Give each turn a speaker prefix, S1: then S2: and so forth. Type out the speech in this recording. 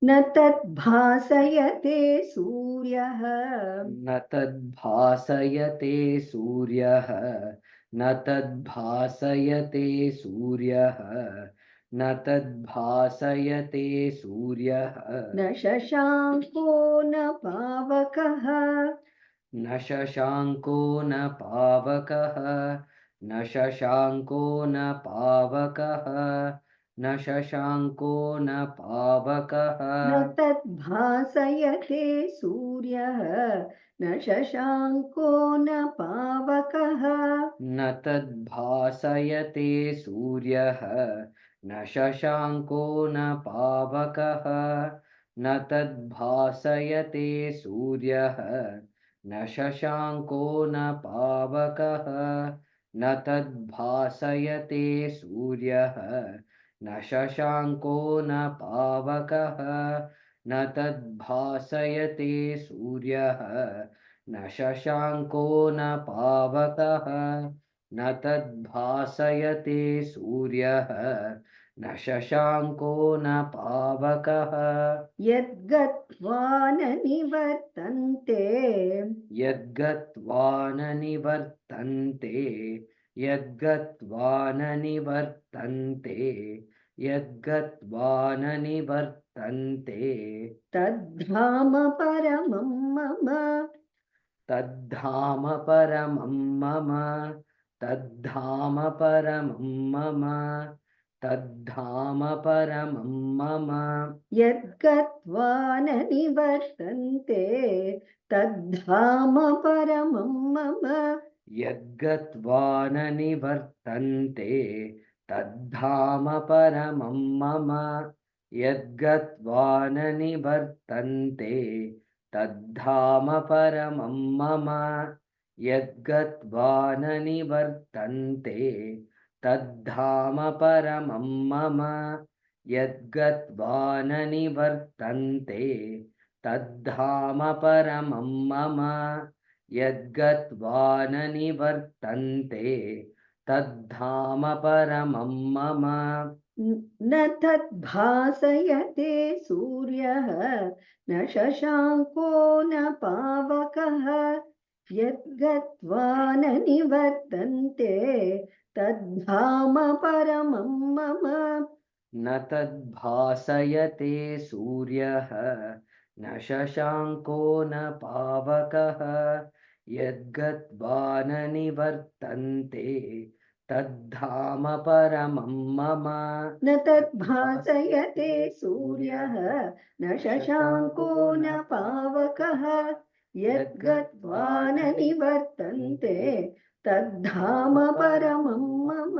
S1: न तद्भासयते सूर्यः
S2: न तद्भासयते सूर्यः न तद्भासयते सूर्यः न तद्भासयते सूर्यः
S1: न शशाङ्को न पावकः
S2: न शशाङ्को न पावकः न शशाङ्को न पावकः न शशाङ्को न पावकः
S1: न तद्भासयते सूर्यः न शशाङ्को न पावकः
S2: न तद्भासयते सूर्यः न शशाङ्को न पावकः न तद्भासयते सूर्यः न शशाङ्को न पावकः न तद्भासयते सूर्यः न शशाङ्को न पावकः न तद्भासयते सूर्यः न शशाङ्को न पावकः न तद्भासयते सूर्यः न शशाङ्को न पावकः
S1: यद्गत्वा न निवर्तन्ते
S2: यद्गत्वा न निवर्तन्ते यद्गत्वा न निवर्तन्ते यद्गत्वा न निवर्तन्ते
S1: तद्धाम परमं मम
S2: तद्धाम परमं मम तद्धाम परमं मम तद्धाम परमं मम
S1: यद्गत्वा न निवर्तन्ते तद्धाम परमं मम
S2: यद्गत्वा न निवर्तन्ते तद्धाम परमं मम यद्गत्वा न निवर्तन्ते तद्धाम परमं मम यद्गत्वा न निवर्तन्ते तद्धाम परमं मम यद्गत्वा न निवर्तन्ते तद्धाम परमं मम यद्गत्वा न निवर्तन्ते तद्धाम परमं मम
S1: न तद्भासयते सूर्यः न शशाङ्को न पावकः यद्गत्वा न निवर्तन्ते तद्धाम परमं मम
S2: न तद्भासयते सूर्यः न शशाङ्को न पावकः यद्गत्वा न निवर्तन्ते तद्धाम परमं मम
S1: न तद्भासयते सूर्यः न शशाङ्को न पावकः यद्गत्वा न निवर्तन्ते तद्धाम परमं मम